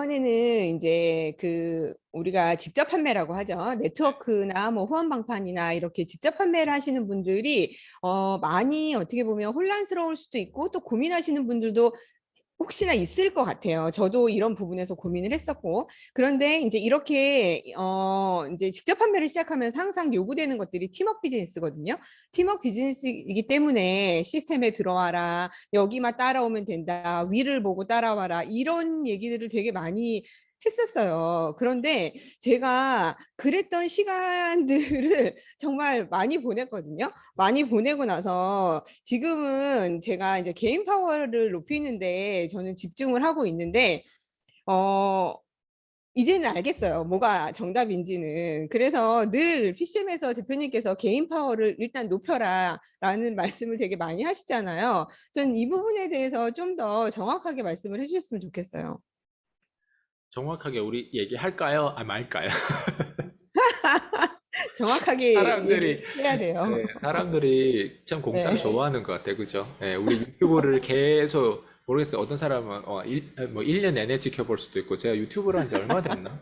이번에는 이제 우리가 직접 판매라고 하죠. 네트워크나 뭐 후원방판이나 이렇게 직접 판매를 하시는 분들이 많이 어떻게 보면 혼란스러울 수도 있고 또 고민하시는 분들도 혹시나 있을 것 같아요. 저도 이런 부분에서 고민을 했었고. 그런데 이제 이렇게, 이제 직접 판매를 시작하면서 항상 요구되는 것들이 팀워크 비즈니스거든요. 팀워크 비즈니스이기 때문에 시스템에 들어와라, 여기만 따라오면 된다, 위를 보고 따라와라, 이런 얘기들을 되게 많이 했었어요. 그런데 제가 그랬던 시간들을 정말 많이 보냈거든요. 많이 보내고 나서 지금은 제가 이제 개인 파워를 높이는데 저는 집중을 하고 있는데, 어, 이제는 알겠어요. 뭐가 정답인지는. 그래서 늘 PCM에서 대표님께서 개인 파워를 일단 높여라 라는 말씀을 되게 많이 하시잖아요. 전 이 부분에 대해서 좀 더 정확하게 말씀을 해주셨으면 좋겠어요. 정확하게 우리 얘기할까요? 아, 말까요? 정확하게 사람들이, 얘기해야 돼요. 사람들이 참 공짜를 네. 좋아하는 것 같아요. 그죠? 우리 유튜브를 계속, 모르겠어요. 어떤 사람은, 뭐 1년 내내 지켜볼 수도 있고, 제가 유튜브를 한 지 얼마 됐나?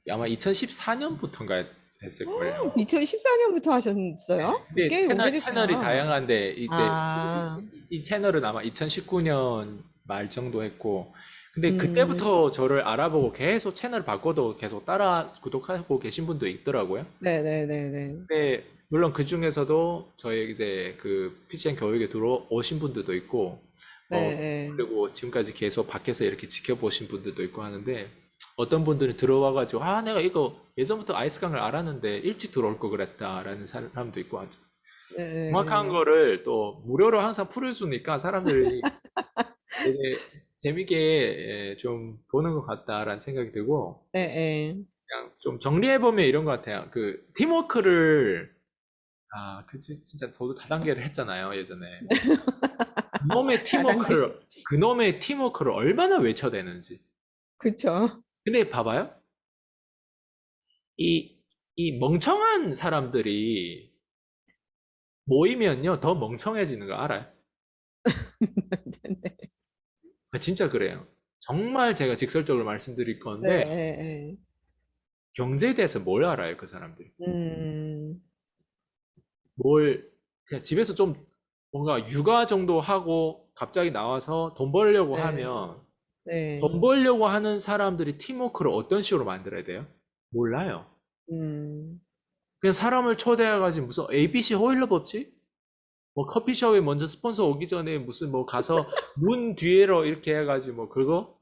아마 2014년부터인가 했을 거예요. 2014년부터 하셨어요? 근데 꽤 채널이 오래됐구나. 다양한데, 이제, 아, 이 채널은 아마 2019년 말 정도 했고, 근데 음, 그때부터 저를 알아보고 계속 채널 바꿔도 계속 따라 구독하고 계신 분도 있더라고요. 네네네네. 네, 물론 그 중에서도 저희 이제 그 PCN 교육에 들어오신 분들도 있고, 네, 그리고 지금까지 계속 밖에서 이렇게 지켜보신 분들도 있고 하는데, 어떤 분들은 들어와가지고, 아, 내가 이거 예전부터 아이스강을 알았는데 일찍 들어올 걸 그랬다라는 사람도 있고 하죠. 정확한 네, 거를 또 무료로 항상 풀어주니까 사람들이 되게 재밌게 좀 보는 것 같다라는 생각이 들고, 네, 네. 그냥 좀 정리해보면 이런 것 같아요. 그 팀워크를 진짜 저도 다단계를 했잖아요, 예전에. 다단계. 그놈의 팀워크를 얼마나 외쳐대는지. 그쵸. 근데 봐봐요. 이, 이 멍청한 사람들이 모이면요, 더 멍청해지는 거 알아요? 진짜 그래요. 정말 제가 직설적으로 말씀드릴 네, 건데, 네, 경제에 대해서 뭘 알아요, 그 사람들이? 네. 그냥 집에서 좀 뭔가 육아 정도 하고 갑자기 나와서 돈 벌려고 네, 하면, 돈 네. 벌려고 하는 사람들이 팀워크를 어떤 식으로 만들어야 돼요? 몰라요. 음, 그냥 사람을 초대해가지고 무슨 ABC 호일러 법칙? 뭐 커피숍에 먼저 스폰서 오기 전에 무슨 뭐 가서 문 뒤에로 이렇게 해가지고 뭐 그거?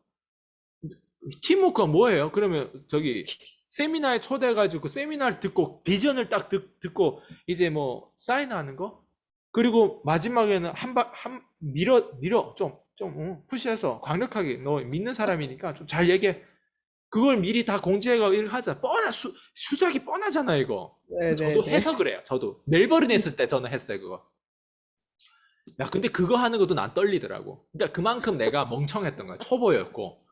팀워크가 뭐예요? 그러면 저기 세미나에 초대해가지고 그 세미나를 듣고 비전을 딱 듣고 이제 뭐 사인하는 거? 그리고 마지막에는 밀어 푸시해서 강력하게 너 믿는 사람이니까 좀 잘 얘기해. 그걸 미리 다 공지해가 이렇게 하자. 수작이 뻔하잖아, 이거. 네, 네, 저도 네. 해서 그래요, 저도. 멜버른에 있을 때 저는 했어요, 그거. 야, 근데 그거 하는 것도 난 떨리더라고. 그러니까 그만큼 내가 멍청했던 거야. 초보였고.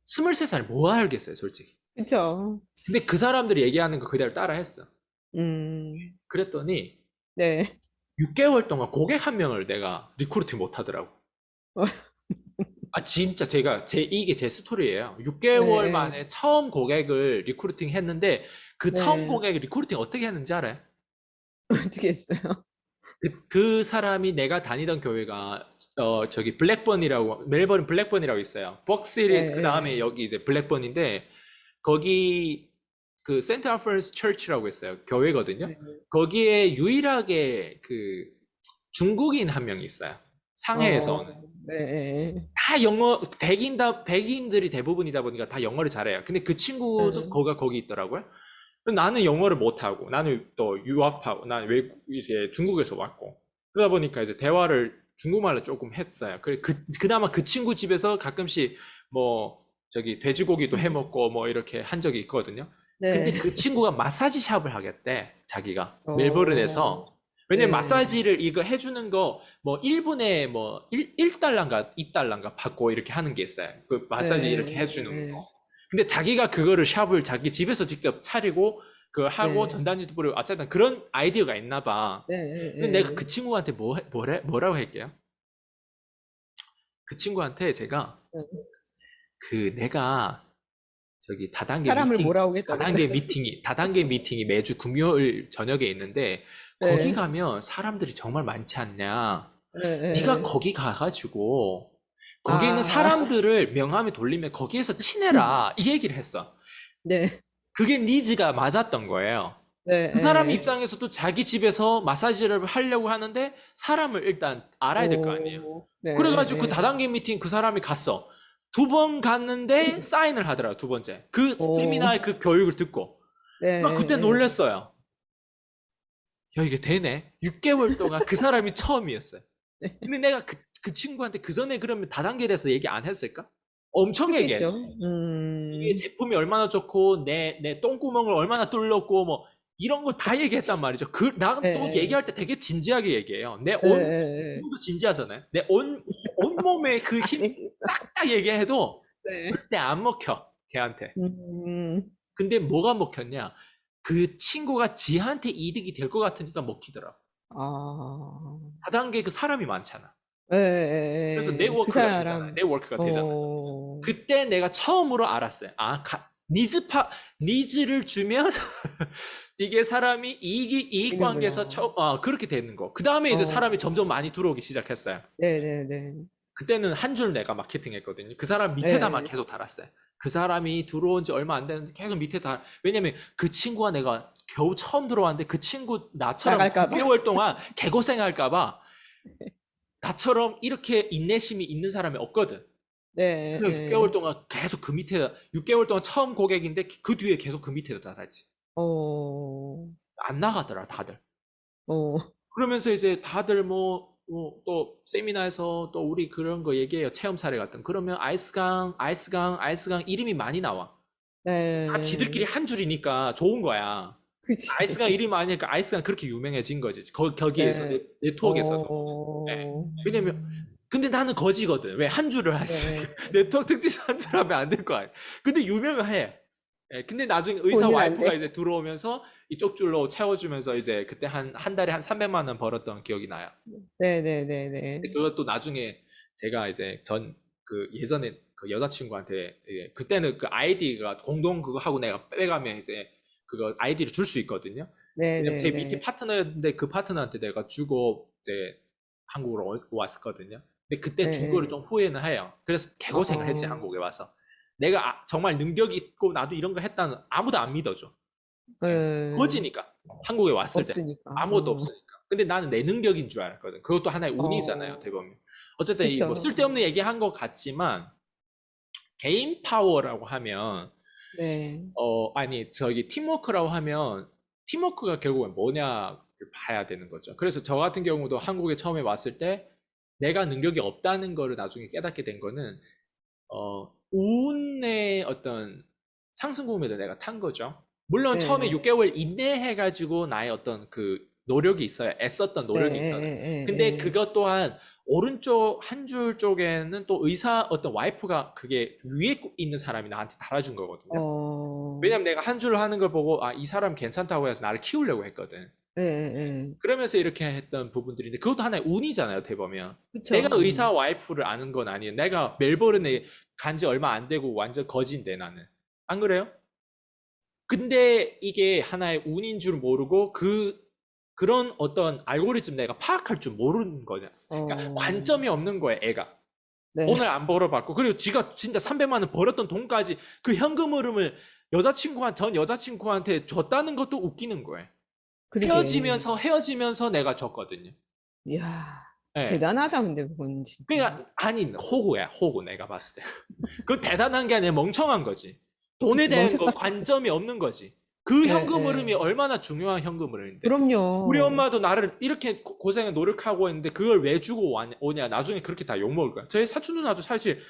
23살 뭐 알겠어요, 솔직히. 그쵸. 근데 그 사람들이 얘기하는 거 그대로 따라 했어. 음, 그랬더니 네. 6개월 동안 고객 한 명을 내가 리크루팅 못 하더라고. 진짜 이게 제 스토리예요. 6개월 네, 만에 처음 고객을 리크루팅 했는데 그 처음 네. 고객을 리크루팅 어떻게 했는지 알아요? 어떻게 했어요? 그 사람이 내가 다니던 교회가 저기 멜버른 블랙번이라고 있어요. 벅시리 그 네, 다음에 여기 이제 블랙번인데 거기 그 센트 아프런스 처치라고 있어요. 교회거든요. 네. 네. 거기에 유일하게 그 중국인 한 명이 있어요. 상해에서 오는. 네, 다 백인들이 대부분이다 보니까 다 영어를 잘해요. 근데 그 친구도 네. 거기 있더라고요. 나는 영어를 못하고, 나는 또 유학하고, 나는 이제 중국에서 왔고. 그러다 보니까 이제 대화를 중국말로 조금 했어요. 그나마 그 친구 집에서 가끔씩 뭐, 저기 돼지고기도 해 먹고 뭐 이렇게 한 적이 있거든요. 근데 네. 그 친구가 마사지 샵을 하겠대, 자기가. 어, 멜버른에서. 왜냐면 네. 마사지를 이거 해주는 거, 뭐 1분에 뭐 1달러인가 2달러인가 받고 이렇게 하는 게 있어요. 그 마사지 네, 이렇게 해주는 거. 네, 근데 자기가 그거를 샵을 자기 집에서 직접 차리고 그걸 하고 네, 전단지도 뿌리고 어쨌든 그런 아이디어가 있나 봐. 네, 근데 내가 네, 그 친구한테 뭐라고 할게요? 그 친구한테 제가 네, 내가 저기 사람을 몰아오겠다고 했어요. 다단계 미팅이 매주 금요일 저녁에 있는데 거기 네. 가면 사람들이 정말 많지 않냐. 네가 예예. 거기 가가지고 거기 있는 아. 사람들을 명함에 돌리면 거기에서 친해라 이 얘기를 했어. 네. 그게 니즈가 맞았던 거예요. 네 그 사람 예. 입장에서도 자기 집에서 마사지를 하려고 하는데 사람을 일단 알아야 될 거 아니에요. 네 그래가지고 그 예예. 다단계 미팅 그 사람이 갔어. 2번 갔는데 사인을 하더라고, 2번째. 그 오. 세미나의 그 교육을 듣고. 네 나 그때 예예. 놀랬어요. 야, 이게 되네. 6개월 동안 그 사람이 처음이었어요. 네. 근데 내가 그 친구한테 그 전에 그러면 다단계에 대해서 얘기 안 했을까? 엄청 했겠죠. 얘기했지. 이게 제품이 얼마나 좋고, 내 똥구멍을 얼마나 뚫렸고, 뭐, 이런 거 다 얘기했단 말이죠. 나 또 예예. 얘기할 때 되게 진지하게 얘기해요. 예예예. 몸도 진지하잖아요. 내 온몸의 그 힘 알겠어. 딱딱 얘기해도 네. 절대 안 먹혀, 걔한테. 음. 근데 뭐가 먹혔냐? 그 친구가 지한테 이득이 될 것 같으니까 먹히더라. 아. 다단계 그 사람이 많잖아. 그래서 예예예예. 그 네트워크가 되잖아요. 사람 네트워크가 되잖아요. 그때 내가 처음으로 알았어요. 니즈를 주면 이게 사람이 이익 되는구나. 관계에서 그렇게 되는 거. 그 다음에 이제 어. 사람이 점점 많이 들어오기 시작했어요. 네네네. 그때는 한 줄 내가 마케팅 했거든요. 그 사람 밑에다만 예. 계속 달았어요. 그 사람이 들어온 지 얼마 안 됐는데 계속 밑에 왜냐면 그 친구와 내가 겨우 처음 들어왔는데 그 친구 나처럼 나갈까 봐. 6개월 동안 개고생할까 봐 나처럼 이렇게 인내심이 있는 사람이 없거든. 네. 그래서 6개월 예. 동안 계속 그 밑에, 6개월 동안 처음 고객인데 그 뒤에 계속 그 밑에다 달았지. 어. 안 나가더라, 다들. 어. 그러면서 이제 다들 또 세미나에서 또 우리 그런 거 얘기해요. 체험 사례 같은. 그러면 아이스강 이름이 많이 나와. 다 지들끼리 네. 한 줄이니까 좋은 거야. 아이스강 그치. 이름이 많으니까 아이스강 그렇게 유명해진 거지. 거기에서, 네. 네트워크에서도. 네. 어. 왜냐면, 근데 나는 거지거든. 왜 한 줄을 하지? 네. 네트워크 특징 한 줄 하면 안 될 거 아니야. 근데 유명은 해. 예, 근데 나중에 의사 와이프가 본인한테. 이제 들어오면서 이쪽 줄로 채워주면서 이제 그때 한 달에 한 300만 원 벌었던 기억이 나요. 네네네네. 근데 그것도 나중에 제가 이제 예전에 그 여자친구한테 그때는 그 아이디가 공동 그거 하고 내가 빼가면 이제 그거 아이디를 줄 수 있거든요. 왜냐면 제 밑에 네네네. 파트너였는데 그 파트너한테 내가 주고 이제 한국으로 왔었거든요. 근데 그때 준 거를 예예. 좀 후회는 해요. 그래서 개고생을 했지, 어. 한국에 와서. 내가 정말 능력이 있고 나도 이런 거 했다는 아무도 안 믿어줘. 예. 예. 거지니까. 한국에 왔을 때. 없으니까. 아무것도 없으니까. 근데 나는 내 능력인 줄 알았거든. 그것도 하나의 운이잖아요, 어. 어떻게 보면. 어쨌든 이 뭐 그쵸. 쓸데없는 얘기한 것 같지만 개인 파워라고 하면 네. 아니 저기 팀워크라고 하면 팀워크가 결국은 뭐냐를 봐야 되는 거죠. 그래서 저 같은 경우도 한국에 처음에 왔을 때 내가 능력이 없다는 거를 나중에 깨닫게 된 거는 운의 어떤 상승공매를 내가 탄 거죠. 물론 처음에 네. 6개월 인내해가지고 나의 어떤 그 노력이 있어요. 애썼던 네 노력이 있어요. 근데 예예예예. 그것 또한 오른쪽 한 줄 쪽에는 또 어떤 와이프가 그게 위에 있는 사람이 나한테 달아준 거거든요. 어. 왜냐면 내가 한 줄 하는 걸 보고 이 사람 괜찮다고 해서 나를 키우려고 했거든. 예예예. 그러면서 이렇게 했던 부분들인데 그것도 하나의 운이잖아요, 어떻게 보면. 내가 그쵸. 의사 와이프를 아는 건 아니에요. 내가 멜버른에 간지 얼마 안 되고 완전 거지인데 나는. 안 그래요? 근데 이게 하나의 운인 줄 모르고 그런 어떤 알고리즘 내가 파악할 줄 모르는 거냐. 그러니까 어. 관점이 없는 거예요, 애가. 네. 돈을 안 벌어봤고 그리고 지가 진짜 300만 원 벌었던 돈까지 그 현금 흐름을 전 여자친구한테 줬다는 것도 웃기는 거예요. 그러게. 헤어지면서 내가 줬거든요. 이야. 예. 대단하다 근데 그건 진짜. 그러니까 아니 호구야, 호구 내가 봤을 때. 그 대단한 게 아니라 멍청한 거지. 돈에 그치 대한 멍청한 관점이 없는 거지. 그 현금 흐름이 예예. 얼마나 중요한 현금 흐름인데. 우리 그럼요. 엄마도 나를 이렇게 고생을 노력하고 했는데 그걸 왜 주고 오냐. 나중에 그렇게 다 욕먹을 거야. 저희 사촌 누나도 사실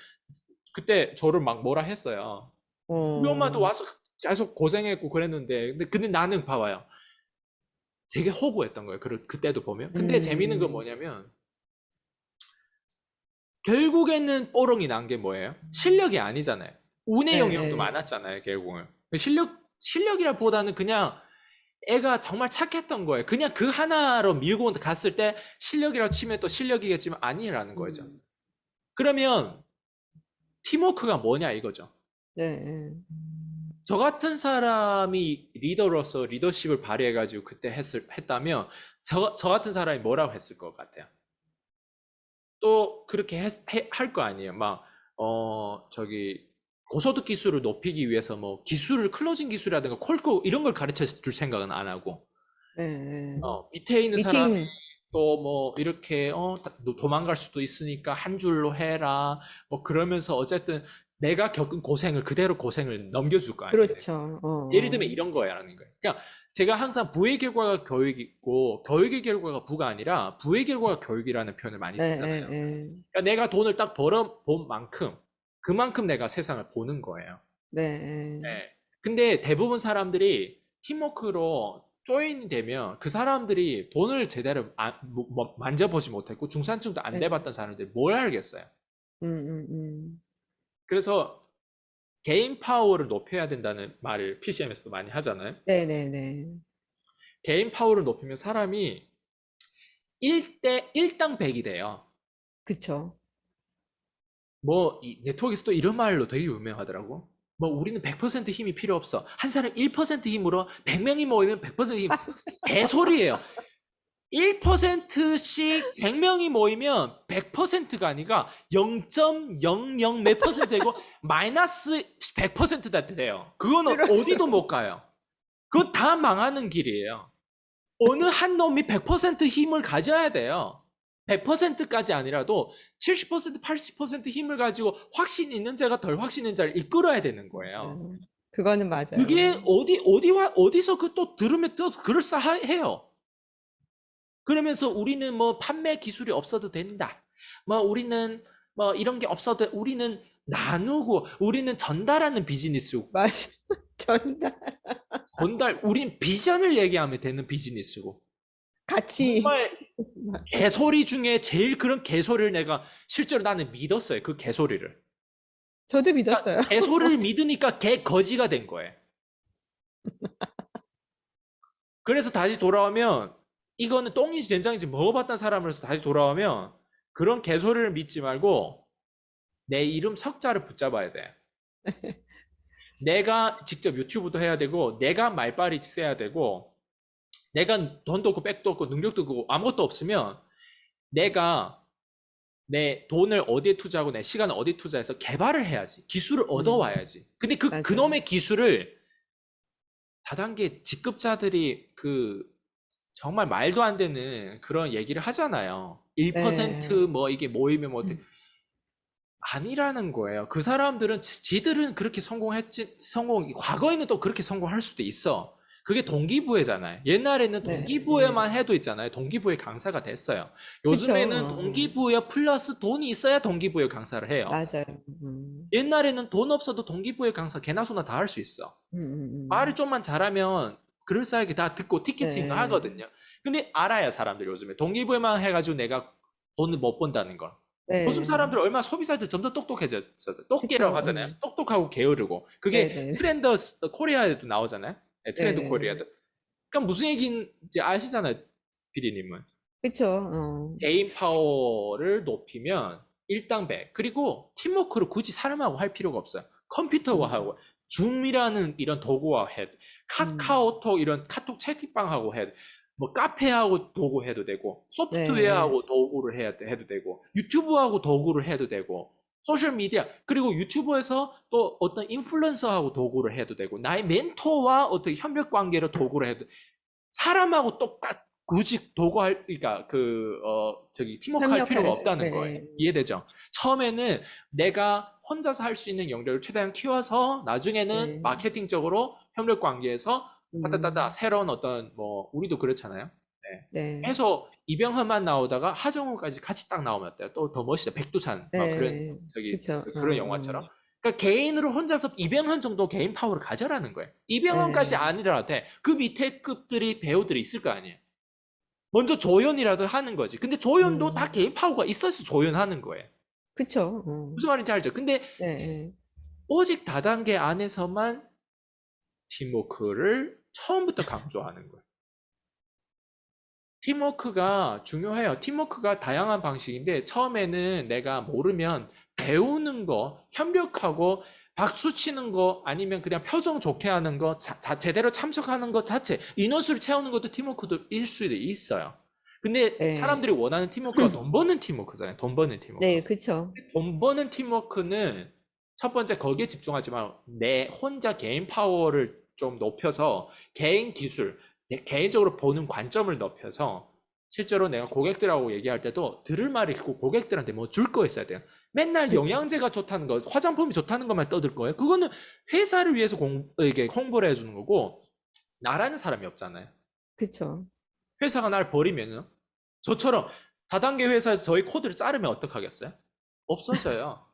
그때 저를 막 뭐라 했어요. 우리 엄마도 어. 와서 계속 고생했고 그랬는데 근데 나는 봐봐요. 되게 호구했던 거예요. 그때도 보면. 근데 재밌는 건 음. 뭐냐면 결국에는 뽀롱이 난 게 뭐예요? 실력이 아니잖아요. 운의 영역도 예예. 많았잖아요, 결국은. 실력이라 보다는 그냥 애가 정말 착했던 거예요. 그냥 그 하나로 밀고 갔을 때 실력이라고 치면 또 실력이겠지만 아니라는 거죠. 음. 그러면 팀워크가 뭐냐 이거죠. 네. 저 같은 사람이 리더로서 리더십을 발휘해가지고 그때 했다면 저 같은 사람이 뭐라고 했을 것 같아요? 또 그렇게 할 거 아니에요. 막, 저기, 고소득 기술을 높이기 위해서 뭐 기술을 클로징 기술이라든가 콜고 이런 걸 가르쳐 줄 생각은 안 하고, 네. 밑에 있는 사람이 미팅, 또 뭐 이렇게, 도망갈 수도 있으니까 한 줄로 해라. 뭐 그러면서 어쨌든 내가 겪은 고생을 그대로 고생을 넘겨줄 거 아니에요. 그렇죠. 예를 들면 이런 거야라는 거예요. 그러니까 제가 항상 부의 결과가 교육이고 교육의 결과가 부가 아니라 부의 결과가 교육이라는 표현을 많이 네, 쓰잖아요. 네, 네. 그러니까 내가 돈을 딱 벌어 본 만큼 그만큼 내가 세상을 보는 거예요. 네, 네. 근데 대부분 사람들이 팀워크로 조인이 되면 그 사람들이 돈을 제대로 만져보지 못했고 중산층도 안 네. 돼봤던 사람들이 뭘 알겠어요. 음, 음, 음. 그래서 개인 파워를 높여야 된다는 말을 PCM에서도 많이 하잖아요. 네, 네, 네. 개인 파워를 높이면 사람이 1당 100이 돼요. 그쵸. 뭐, 이 네트워크에서 또 이런 말로 되게 유명하더라고. 뭐, 우리는 100% 힘이 필요 없어. 한 사람 1% 힘으로 100명이 모이면 100% 힘. 개소리예요. 1%씩 100명이 모이면 100%가 아니라 0.00 몇 퍼센트 되고 마이너스 100%다 돼요. 그거는 그렇죠. 어디도 못 가요. 그거 다 망하는 길이에요. 어느 한 놈이 100% 힘을 가져야 돼요. 100%까지 아니라도 70%, 80% 힘을 가지고 확신 있는 자가 덜 확신 있는 자를 이끌어야 되는 거예요. 그거는 맞아요. 그게 어디서 그 또 들으면 또 그럴싸해요. 그러면서 우리는 뭐 판매 기술이 없어도 된다. 뭐 우리는 뭐 이런 게 없어도 우리는 나누고 우리는 전달하는 비즈니스고 맞, 전달, 우린 비전을 얘기하면 되는 비즈니스고 같이. 정말 개소리 중에 제일 그런 개소리를 내가 실제로 나는 믿었어요. 그 개소리를. 저도 그러니까 믿었어요. 개소리를 믿으니까 개거지가 된 거예요. 그래서 다시 돌아오면 이거는 똥인지 된장인지 먹어봤던 사람으로서 다시 돌아오면 그런 개소리를 믿지 말고 내 이름 석자를 붙잡아야 돼. 내가 직접 유튜브도 해야 되고 내가 말빨이 써야 되고 내가 돈도 없고 백도 없고 능력도 없고 아무것도 없으면 내가 내 돈을 어디에 투자하고 내 시간을 어디에 투자해서 개발을 해야지. 기술을 얻어와야지. 근데 맞아요. 그놈의 기술을 다단계 직급자들이 정말 말도 안 되는 그런 얘기를 하잖아요. 네. 1% 이게 모이면 뭐 아니라는 거예요. 그 사람들은 지들은 그렇게 과거에는 또 그렇게 성공할 수도 있어. 그게 동기부여잖아요. 옛날에는 네. 동기부여만 해도 있잖아요. 동기부여 강사가 됐어요. 그쵸. 요즘에는 동기부여 플러스 돈이 있어야 동기부여 강사를 해요. 맞아요. 음, 옛날에는 돈 없어도 동기부여 강사 개나 소나 다 할 수 있어. 음, 음. 말을 좀만 잘하면 그럴싸하게 다 듣고 티켓팅도 네. 하거든요. 근데 알아요, 사람들이 요즘에. 동기부여만 해가지고 내가 돈을 못 번다는 걸. 요즘 네. 사람들 얼마나 소비자들 점점 똑똑해졌어요. 똑개라고 그쵸. 하잖아요. 똑똑하고 게으르고. 네, 그게 네. 트렌드 코리아에도 나오잖아요. 네, 트렌드 네. 코리아도. 그러니까 무슨 얘기인지 아시잖아요, 피디님은. 그쵸. 개인 파워를 높이면 일당백. 그리고 팀워크를 굳이 사람하고 할 필요가 없어요. 컴퓨터와 음, 하고, 줌이라는 이런 도구와 해도, 음. 카카오톡 이런 카톡 채팅방하고 해도, 뭐 카페하고 도구 해도 되고, 네. 소프트웨어하고 도구를 해도 되고, 유튜브하고 도구를 해도 되고, 소셜미디어, 그리고 유튜브에서 또 어떤 인플루언서하고 도구를 해도 되고, 나의 멘토와 어떤 협력 관계를 도구를 해도, 사람하고 굳이 그러니까 팀워크 할 필요가 협력할, 없다는 거예요. 네. 이해되죠? 처음에는 내가 혼자서 할 수 있는 영역을 최대한 키워서 나중에는 네. 마케팅적으로 협력 관계에서 따다따다 음, 새로운 어떤 우리도 그렇잖아요. 네. 네. 해서 이병헌만 나오다가 하정우까지 같이 딱 나오면 어때요? 또 더 멋있어. 백두산 막 그런 네. 그쵸. 그런 영화처럼. 그러니까 개인으로 혼자서 이병헌 정도 개인 파워를 가져라는 거예요. 이병헌까지 네. 아니더라도 돼. 그 밑에 급들이 배우들이 있을 거 아니에요. 먼저 조연이라도 하는 거지. 근데 조연도 다 음, 개인 파워가 있어서 조연하는 거예요. 그쵸. 무슨 말인지 알죠? 근데 네. 오직 다단계 안에서만 팀워크를 처음부터 강조하는 거예요. 팀워크가 중요해요. 팀워크가 다양한 방식인데 처음에는 내가 모르면 배우는 거, 협력하고 박수 치는 거 아니면 그냥 표정 좋게 하는 거, 제대로 참석하는 것 자체, 인원수를 채우는 것도 팀워크일 수도 있어요. 근데 네. 사람들이 원하는 팀워크가 돈 버는 팀워크잖아요. 돈 버는 팀워크. 네, 그쵸. 돈 버는 팀워크는 첫 번째 거기에 집중하지만 내 혼자 개인 파워를 좀 높여서 개인 기술, 개인적으로 보는 관점을 높여서 실제로 내가 고객들하고 얘기할 때도 들을 말이 있고 고객들한테 뭐 줄 거 있어야 돼요. 맨날 그쵸. 영양제가 좋다는 거, 화장품이 좋다는 것만 떠들 거예요. 그거는 회사를 위해서 이게 홍보를 해주는 거고 나라는 사람이 없잖아요. 그쵸. 회사가 날 버리면요. 저처럼 다단계 회사에서 저희 코드를 자르면 어떡하겠어요? 없어져요.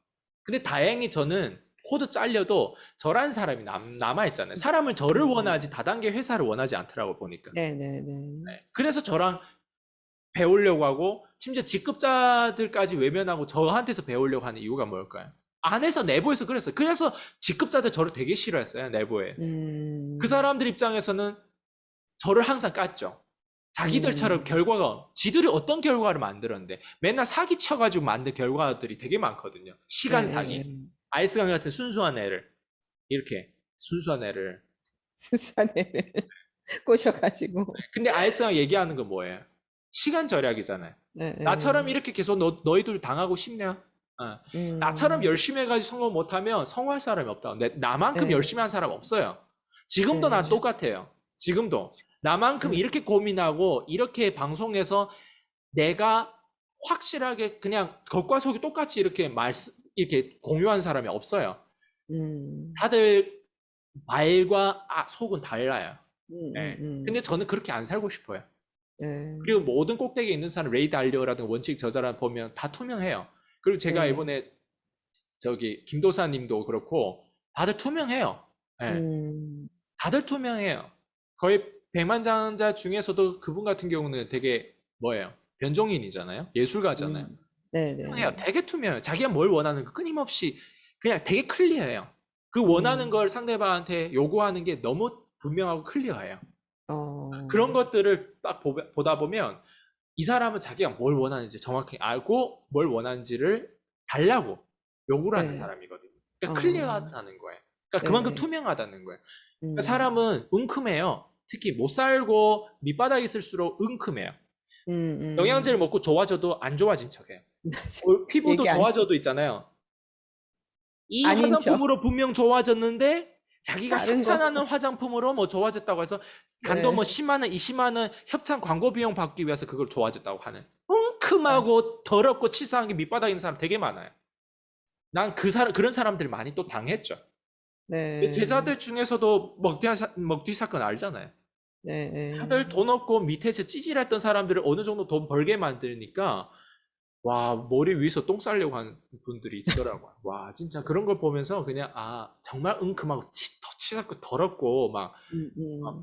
근데 다행히 저는 코드 잘려도 저라는 사람이 남아있잖아요. 사람은 저를 원하지 다단계 회사를 원하지 않더라고 보니까. 네네네. 네. 그래서 저랑 배우려고 하고 심지어 직급자들까지 외면하고 저한테서 배우려고 하는 이유가 뭘까요? 안에서 내부에서 그랬어요. 그래서 직급자들 저를 되게 싫어했어요. 내부에. 그 사람들 입장에서는 저를 항상 깠죠. 자기들처럼 결과가 지들이 어떤 결과를 만들었는데 맨날 사기 쳐가지고 만든 결과들이 되게 많거든요. 시간 사기. 네네. 아이스강 같은 순수한 애를 이렇게 순수한 애를. 수수한 애를 꼬셔가지고. 근데 아이스강 얘기하는 건 뭐예요? 시간 절약이잖아요. 나처럼 네네. 이렇게 계속 너희들 당하고 싶냐? 어. 나처럼 열심히 해가지고 성공 못하면 성공할 사람이 없다. 나만큼 네. 열심히 한 사람 없어요. 지금도 네. 난 똑같아요. 지금도. 나만큼 이렇게 고민하고 이렇게 방송에서 내가 확실하게 그냥 겉과 속이 똑같이 이렇게 공유한 사람이 없어요. 다들 말과 속은 달라요. 네. 근데 저는 그렇게 안 살고 싶어요. 네. 그리고 모든 꼭대기에 있는 사람, 레이 달리오라든 원칙 저자라 보면 다 투명해요. 그리고 제가 네. 이번에 저기 김도사님도 그렇고 다들 투명해요. 네. 다들 투명해요. 거의 백만장자 중에서도 그분 같은 경우는 되게 뭐예요? 변종인이잖아요. 예술가잖아요. 투명해요. 네네. 되게 투명해요. 자기가 뭘 원하는 거 끊임없이 그냥 되게 클리어해요. 그 원하는 걸 상대방한테 요구하는 게 너무 분명하고 클리어해요. 그런 것들을 딱 보다 보면 이 사람은 자기가 뭘 원하는지 정확히 알고 뭘 원하는지를 달라고 요구를 하는 네. 사람이거든요. 그러니까 클리어하다는 거예요. 그러니까 그만큼 네. 투명하다는 거예요. 그러니까 사람은 은큼해요. 특히 못 살고 밑바닥에 있을수록 은큼해요. 영양제를 먹고 좋아져도 안 좋아진 척해요. 피부도 얘기 안 좋아져도 있잖아요. 이 아닌 척. 화장품으로 분명 좋아졌는데 자기가 다른 거. 협찬하는 화장품으로 뭐 좋아졌다고 해서 단돈 뭐 네. 10만 원, 20만 원 협찬 광고 비용 받기 위해서 그걸 좋아졌다고 하는 엉큼하고 더럽고 치사한 게 밑바닥에 있는 사람 되게 많아요. 난 그런 사람들 많이 또 당했죠. 네. 제자들 중에서도 먹튀 사건 알잖아요. 네. 다들 돈 없고 밑에서 찌질했던 사람들을 어느 정도 돈 벌게 만드니까 와, 머리 위에서 똥 싸려고 하는 분들이 있더라고요. 와, 진짜 그런 걸 보면서 그냥, 정말 은큼하고 치사하고 더럽고 막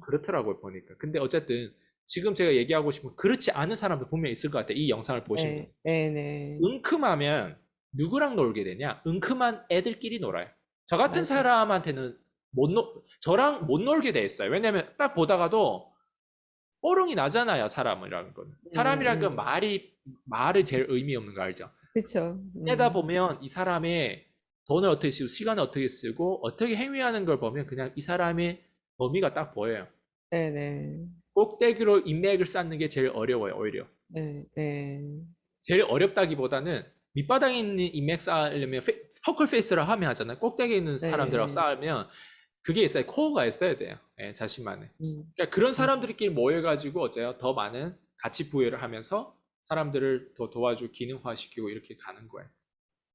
그렇더라고요, 보니까. 근데 어쨌든 지금 제가 얘기하고 싶은 그렇지 않은 사람도 분명히 있을 것 같아요. 이 영상을 보시면. 네. 네네. 은큼하면 누구랑 놀게 되냐? 은큼한 애들끼리 놀아요. 저 같은 맞아. 사람한테는 저랑 못 놀게 돼 있어요. 왜냐면 딱 보다가도 뽀롱이 나잖아요, 사람이라는 건. 사람이라는 건 말이 제일 의미 없는 거 알죠? 그쵸. 하다 보면 이 사람의 돈을 어떻게 쓰고 시간을 어떻게 쓰고 어떻게 행위하는 걸 보면 그냥 이 사람의 범위가 딱 보여요. 네네. 꼭대기로 인맥을 쌓는 게 제일 어려워요, 오히려. 네. 네. 제일 어렵다기보다는 밑바닥에 있는 인맥 쌓으려면 포컬 페이스라 하면 하잖아요. 꼭대기에 있는 사람들하고 네. 쌓으면 그게 있어요. 코어가 있어야 돼요. 예, 자신만의. 그러니까 그런 음. 사람들끼리 모여가지고 어째요? 더 많은 가치 부여를 하면서 사람들을 더 도와주고 기능화시키고 이렇게 가는 거예요.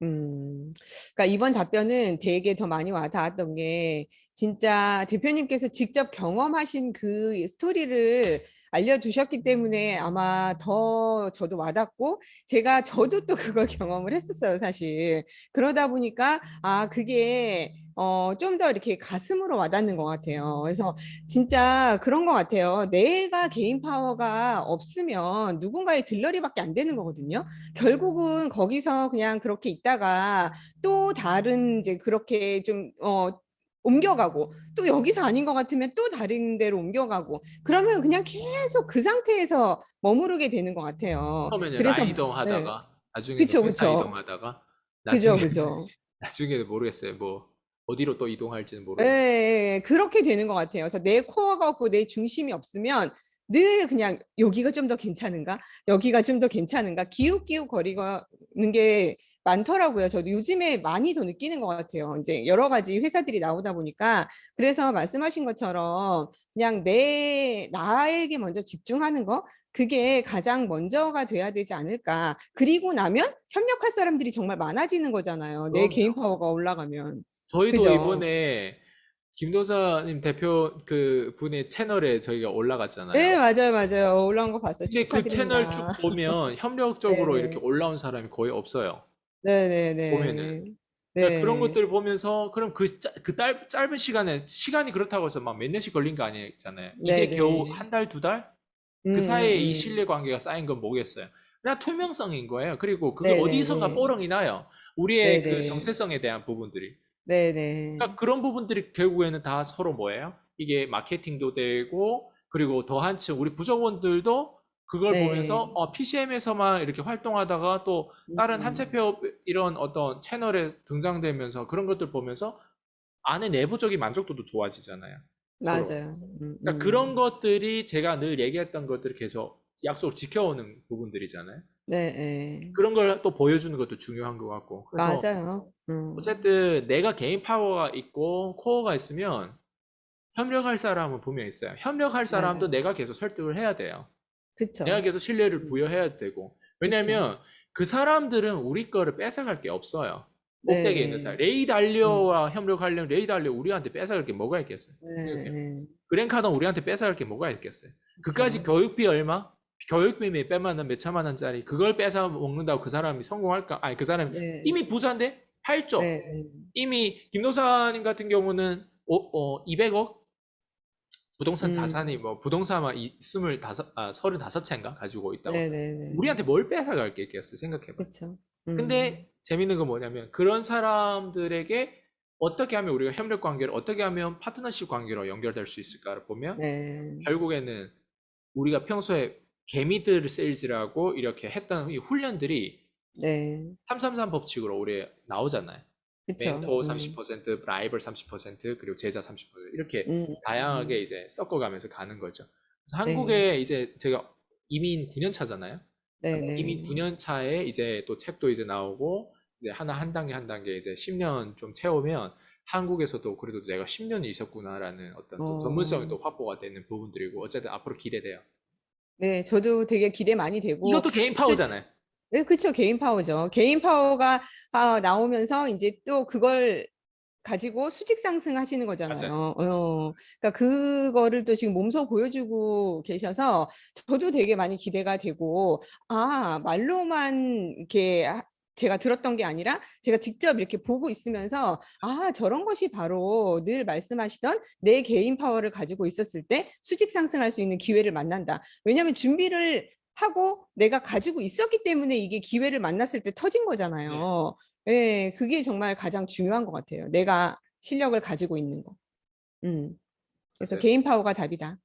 그러니까 이번 답변은 되게 더 많이 와 닿았던 게 진짜 대표님께서 직접 경험하신 그 스토리를 알려주셨기 때문에 아마 더 저도 와닿고 저도 또 그걸 경험을 했었어요, 사실. 그러다 보니까 그게 좀 더 이렇게 가슴으로 와닿는 것 같아요. 그래서 진짜 그런 것 같아요. 내가 개인 파워가 없으면 누군가의 들러리밖에 안 되는 거거든요. 결국은 거기서 그냥 그렇게 있다가 또 다른 이제 그렇게 좀 옮겨가고 또 여기서 아닌 것 같으면 또 다른 데로 옮겨가고 그러면 그냥 계속 그 상태에서 머무르게 되는 것 같아요. 처음에는 그래서 라인 네. 이동하다가 나중에는 그죠, 회사 그죠, 이동하다가 그죠, 나중에는 그죠. 나중에는 모르겠어요. 뭐 어디로 또 이동할지는 예, 모르겠어요. 예, 예. 그렇게 되는 것 같아요. 그래서 내 코어가 없고 내 중심이 없으면 늘 그냥 여기가 좀 더 괜찮은가? 여기가 좀 더 괜찮은가? 기웃기웃 거리는 게 많더라고요. 저도 요즘에 많이 더 느끼는 것 같아요. 이제 여러 가지 회사들이 나오다 보니까. 그래서 말씀하신 것처럼 그냥 나에게 먼저 집중하는 거? 그게 가장 먼저가 돼야 되지 않을까. 그리고 나면 협력할 사람들이 정말 많아지는 거잖아요. 내 개인 그럼요. 파워가 올라가면. 저희도 그죠? 이번에 김도사님 대표 그 분의 채널에 저희가 네, 올라갔잖아요. 맞아요, 맞아요. 올라온 거 봤어요. 근데 그 채널 쭉 축하드립니다. 보면 협력적으로 이렇게 네네. 올라온 사람이 거의 없어요. 보면은. 네네네. 그러니까 그런 네. 것들을 보면서 그럼 짧은 시간이 그렇다고 해서 막 몇 년씩 걸린 거 아니잖아요. 이제 겨우 네네. 한 달, 두 달? 음, 그 사이에 이 음, 신뢰 관계가 쌓인 건 뭐겠어요? 그냥 투명성인 거예요. 그리고 그게 어디선가 네네네. 뽀록이 나요. 우리의 그 네네. 정체성에 대한 부분들이. 네네. 그러니까 그런 부분들이 결국에는 다 서로 뭐예요? 이게 마케팅도 되고, 그리고 더 한층 우리 부족원들도 그걸 보면서 네. PCM에서만 이렇게 활동하다가 또 다른 음, 한체표 이런 어떤 채널에 등장되면서 그런 것들 보면서 안에 내부적인 만족도도 좋아지잖아요. 서로. 맞아요. 그러니까 그런 것들이 제가 늘 얘기했던 것들을 계속 약속을 지켜오는 부분들이잖아요. 네, 네. 그런 걸 또 보여주는 것도 중요한 것 같고. 그래서 맞아요. 어쨌든 내가 개인 파워가 있고 코어가 있으면 협력할 사람은 분명히 있어요. 협력할 사람도 맞아요. 내가 계속 설득을 해야 돼요. 내가 그쵸. 계속 신뢰를 음, 부여해야 되고. 그쵸. 왜냐면 그 사람들은 우리 거를 뺏어갈 게 없어요. 꼭대기에 있는 네. 사람. 레이 음, 달리오와 협력하려면 레이 달리오 우리한테 뺏어갈 게 뭐가 있겠어요? 네, 생각해요. 네. 그랜카던 우리한테 뺏어갈 게 뭐가 있겠어요? 그까지 그쵸. 교육비 얼마? 교육비 몇백만 원, 몇천만 원짜리 그걸 뺏어 먹는다고 그 사람이 성공할까? 아니 그 사람이 네, 이미 부자인데 8조. 네, 네. 이미 김도사님 같은 경우는 200억 부동산 자산이 음, 뭐 부동산 막 35채인가 가지고 있다고. 네, 네, 네. 우리한테 뭘 뺏어갈 게 있겠어요? 생각해봐요. 그쵸. 근데 재밌는 건 뭐냐면 그런 사람들에게 어떻게 하면 우리가 협력 관계를 어떻게 하면 파트너십 관계로 연결될 수 있을까를 보면 네, 결국에는 우리가 평소에 개미들 세일즈라고 이렇게 했던 이 훈련들이 네. 333 법칙으로 우리 나오잖아요. 그쵸. 멘토 30%, 라이벌 30%, 그리고 제자 30% 이렇게 다양하게 음. 이제 섞어가면서 가는 거죠. 그래서 네. 한국에 이제 제가 이민 9년 차잖아요. 이민 네네. 9년 차에 이제 또 책도 이제 나오고 이제 하나 한 단계 한 단계 이제 10년 좀 채우면 한국에서도 그래도 내가 10년이 있었구나라는 어떤 또 전문성이 어, 또 확보가 되는 부분들이고 어쨌든 앞으로 기대돼요. 네, 저도 되게 기대 많이 되고, 이것도 개인 저, 파워잖아요. 네, 그쵸. 개인 파워죠. 개인 파워가 나오면서 이제 또 그걸 가지고 수직 상승하시는 맞아요. 거잖아요. 그러니까 그거를 또 지금 몸소 보여주고 계셔서 저도 되게 많이 기대가 되고, 말로만 이렇게 제가 들었던 게 아니라 제가 직접 이렇게 보고 있으면서 저런 것이 바로 늘 말씀하시던 내 개인 파워를 가지고 있었을 때 수직 상승할 수 있는 기회를 만난다. 왜냐하면 준비를 하고 내가 가지고 있었기 때문에 이게 기회를 만났을 때 터진 네, 거잖아요. 예, 그게 정말 가장 중요한 것 같아요. 내가 실력을 가지고 있는 거. 음. 그래서 맞아요. 개인 파워가 답이다.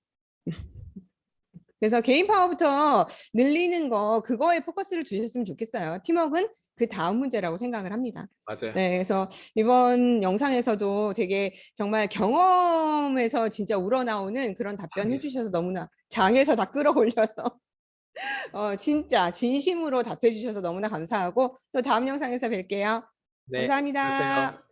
그래서 개인 파워부터 늘리는 거, 그거에 포커스를 두셨으면 좋겠어요. 팀워크는 그 다음 문제라고 생각을 합니다. 맞아요. 네, 그래서 이번 영상에서도 되게 정말 경험에서 진짜 우러나오는 그런 답변 상계에서. 해주셔서 너무나 장에서 다 끌어올려서 진짜 진심으로 답해 주셔서 너무나 감사하고 또 다음 영상에서 뵐게요. 네, 감사합니다. 안녕하세요.